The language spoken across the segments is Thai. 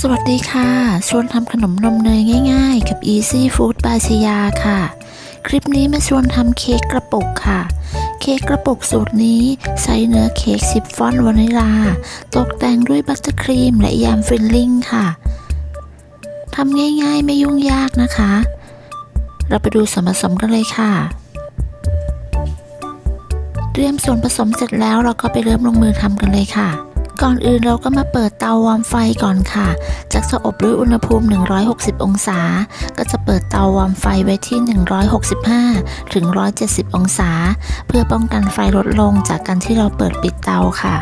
สวัสดีค่ะชวนทำขนมนมเนยง่ายๆกับ Easy Food by ชยาค่ะคลิปนี้มาชวนทำเค้กกระปุกค่ะเค้กกระปุกสูตรนี้ใช้เนื้อเค้กชิฟฟ่อนวานิลาตกแต่งด้วยบัตเตอร์ครีมและแยมฟิลลิ่งค่ะทำง่ายๆไม่ยุ่งยากนะคะเราไปดูส่วนผสมกันเลยค่ะเตรียมส่วนผสมเสร็จแล้วเราก็ไปเริ่มลงมือทำกันเลยค่ะก่อนอื่นเราก็มาเปิดเตาวอร์มไฟก่อนค่ะจากจะอบด้วยอุณหภูมิ160องศาก็จะเปิดเตาวอร์มไฟไว้ที่165ถึง170องศาเพื่อป้องกันไฟลดลงจากการที่เราเปิดปิดเตาค่ะ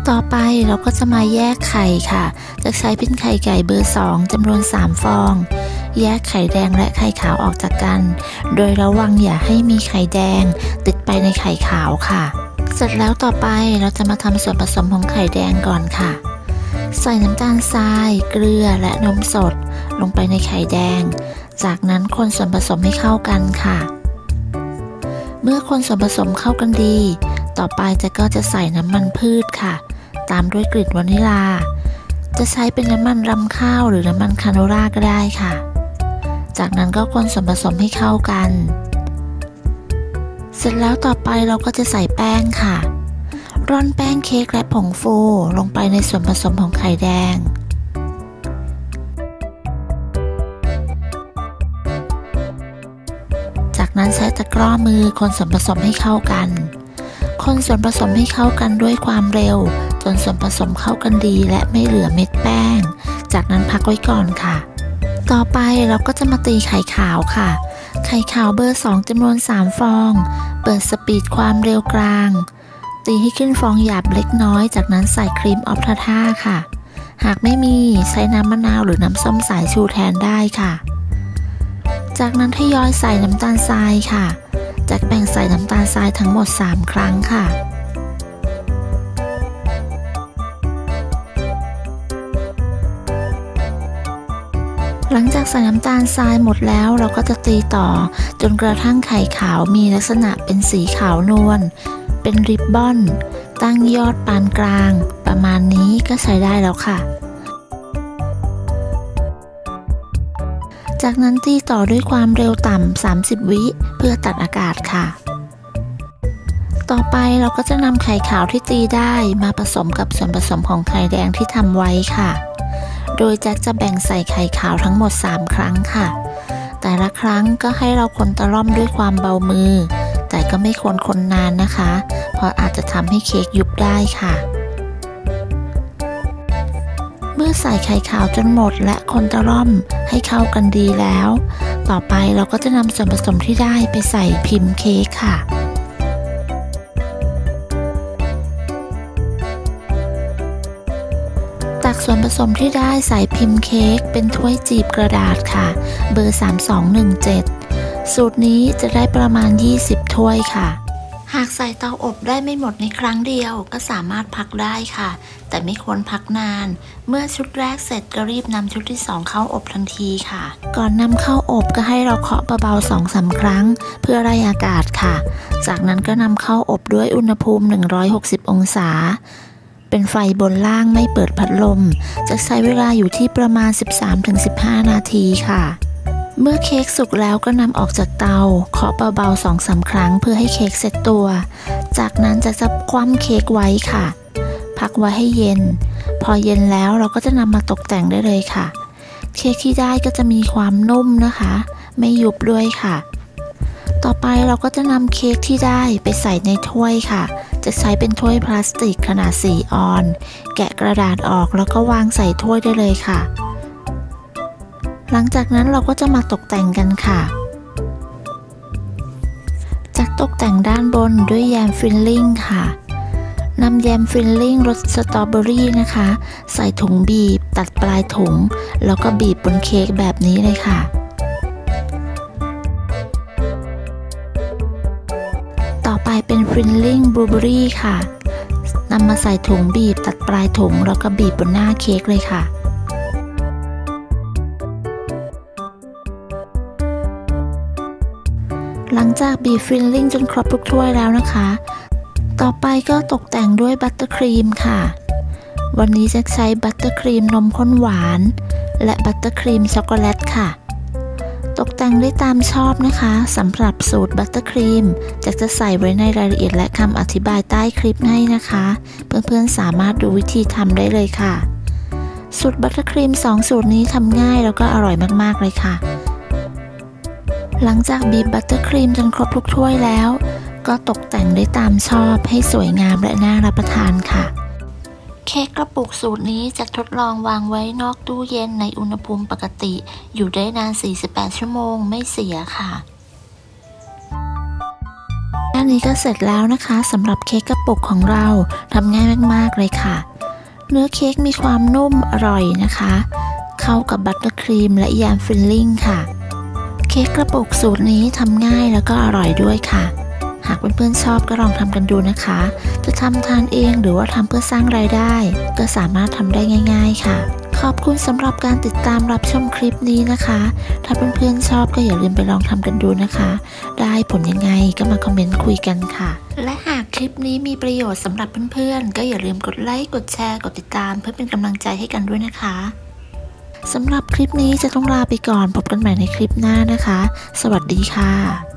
ต่อไปเราก็จะมาแยกไข่ค่ะจะใช้เป็นไข่ไก่เบอร์2จำนวน3ฟองแยกไข่แดงและไข่ขาวออกจากกันโดยระวังอย่าให้มีไข่แดงติดไปในไข่ขาวค่ะเสร็จแล้วต่อไปเราจะมาทำส่วนผสมของไข่แดงก่อนค่ะใส่น้ำตาลทรายเกลือและนมสดลงไปในไข่แดงจากนั้นคนส่วนผสมให้เข้ากันค่ะเมื่อคนส่วนผสมเข้ากันดีต่อไปก็จะใส่น้ำมันพืชค่ะตามด้วยกลิ่นวานิลาจะใช้เป็นน้ำมันรำข้าวหรือน้ำมันคาโนล่าก็ได้ค่ะจากนั้นก็คนส่วนผสมให้เข้ากันเสร็จแล้วต่อไปเราก็จะใส่แป้งค่ะร่อนแป้งเค้กและผงฟูลงไปในส่วนผสมของไข่แดงจากนั้นใช้ตะกร้อมือคนส่วนผสมให้เข้ากันคนส่วนผสมให้เข้ากันด้วยความเร็วจนส่วนผสมเข้ากันดีและไม่เหลือเม็ดแป้งจากนั้นพักไว้ก่อนค่ะต่อไปเราก็จะมาตีไข่ขาวค่ะไข่ขาวเบอร์2จำนวน3ฟองเปิดสปีดความเร็วกลางตีให้ขึ้นฟองหยาบเล็กน้อยจากนั้นใส่ครีมออฟทาท่าค่ะหากไม่มีใช้น้ำมะนาวหรือน้ำส้มสายชูแทนได้ค่ะจากนั้นทยอยใส่น้ำตาลทรายค่ะจากแบ่งใส่น้ำตาลทรายทั้งหมด3ครั้งค่ะหลังจากใส่น้ำตาลทรายหมดแล้วเราก็จะตีต่อจนกระทั่งไข่ขาวมีลักษณะเป็นสีขาวนวลเป็นริบบอนตั้งยอดปานกลางประมาณนี้ก็ใช้ได้แล้วค่ะจากนั้นตีต่อด้วยความเร็วต่ำ30วิเพื่อตัดอากาศค่ะต่อไปเราก็จะนำไข่ขาวที่ตีได้มาผสมกับส่วนผสมของไข่แดงที่ทำไว้ค่ะโดยแจ็คจะแบ่งใส่ไข่ขาวทั้งหมด3ครั้งค่ะแต่ละครั้งก็ให้เราคนตะล่อมด้วยความเบามือแต่ก็ไม่ควรคนนานนะคะเพราะอาจจะทำให้เค้กยุบได้ค่ะเมื่อใส่ไข่ขาวจนหมดและคนตะล่อมให้เข้ากันดีแล้วต่อไปเราก็จะนำส่วนผสมที่ได้ไปใส่พิมพ์เค้กค่ะตักส่วนผสมที่ได้ใส่พิมพ์เค้กเป็นถ้วยจีบกระดาษค่ะเบอร์3217สูตรนี้จะได้ประมาณ20ถ้วยค่ะหากใส่เตาอบได้ไม่หมดในครั้งเดียวก็สามารถพักได้ค่ะแต่ไม่ควรพักนานเมื่อชุดแรกเสร็จก็รีบนำชุดที่2เข้าอบทันทีค่ะก่อนนำเข้าอบก็ให้เราเคาะเบาๆ 2-3 ครั้งเพื่อไล่อากาศค่ะจากนั้นก็นำเข้าอบด้วยอุณหภูมิ160องศาเป็นไฟบนล่างไม่เปิดพัดลมจะใช้เวลาอยู่ที่ประมาณ 13-15 นาทีค่ะเมื่อเค้กสุกแล้วก็นำออกจากเตาเคาะเบาๆ 2-3 ครั้งเพื่อให้เค้กเซ็ตตัวจากนั้นจะคว่ำเค้กไว้ค่ะพักไว้ให้เย็นพอเย็นแล้วเราก็จะนำมาตกแต่งได้เลยค่ะเค้กที่ได้ก็จะมีความนุ่มนะคะไม่ยุบด้วยค่ะต่อไปเราก็จะนำเค้กที่ได้ไปใส่ในถ้วยค่ะจะใช้เป็นถ้วยพลาสติกขนาด4ออนแกะกระดาษออกแล้วก็วางใส่ถ้วยได้เลยค่ะหลังจากนั้นเราก็จะมาตกแต่งกันค่ะจากตกแต่งด้านบนด้วยแยมฟิลลิ่งค่ะนำแยมฟิลลิ่งรสสตรอเบอรี่นะคะใส่ถุงบีบตัดปลายถุงแล้วก็บีบบนเค้กแบบนี้เลยค่ะต่อไปเป็นฟิลลิ่งบลูเบอรี่ค่ะนำมาใส่ถุงบีบตัดปลายถุงแล้วก็บีบบนหน้าเค้กเลยค่ะหลังจากบีบฟิลลิ่งจนครบทุกถ้วยแล้วนะคะต่อไปก็ตกแต่งด้วยบัตเตอร์ครีมค่ะ วันนี้จะใช้บัตเตอร์ครีมนมข้นหวานและบัตเตอร์ครีมช็อกโกแลตค่ะตกแต่งได้ตามชอบนะคะสำหรับสูตรบัตเตอร์ครีมจะใส่ไว้ในรายละเอียดและคำอธิบายใต้คลิปให้นะคะเพื่อนๆสามารถดูวิธีทำได้เลยค่ะสูตรบัตเตอร์ครีม2สูตรนี้ทำง่ายแล้วก็อร่อยมากๆเลยค่ะหลังจากบีบบัตเตอร์ครีมจนครบทุกถ้วยแล้วก็ตกแต่งได้ตามชอบให้สวยงามและน่ารับประทานค่ะเค้กกระปุกสูตรนี้จะทดลองวางไว้นอกตู้เย็นในอุณหภูมิปกติอยู่ได้นาน48ชั่วโมงไม่เสียค่ะด้านนี้ก็เสร็จแล้วนะคะสำหรับเค้กกระปุกของเราทำง่ายมากๆเลยค่ะเนื้อเค้กมีความนุ่มอร่อยนะคะเข้ากับบัตเตอร์ครีมและยามฟิลลิ่งค่ะเค้กกระปุกสูตรนี้ทำง่ายแล้วก็อร่อยด้วยค่ะหากเพื่อนๆชอบก็ลองทำกันดูนะคะจะทำทานเองหรือว่าทำเพื่อสร้างรายได้ก็สามารถทำได้ง่ายๆค่ะขอบคุณสำหรับการติดตามรับชมคลิปนี้นะคะถ้าเพื่อนๆชอบก็อย่าลืมไปลองทำกันดูนะคะได้ผลยังไงก็มาคอมเมนต์คุยกันค่ะและหากคลิปนี้มีประโยชน์สำหรับเพื่อนๆก็อย่าลืมกดไลค์กดแชร์กดติดตามเพื่อเป็นกำลังใจให้กันด้วยนะคะสำหรับคลิปนี้จะต้องลาไปก่อนพบกันใหม่ในคลิปหน้านะคะสวัสดีค่ะ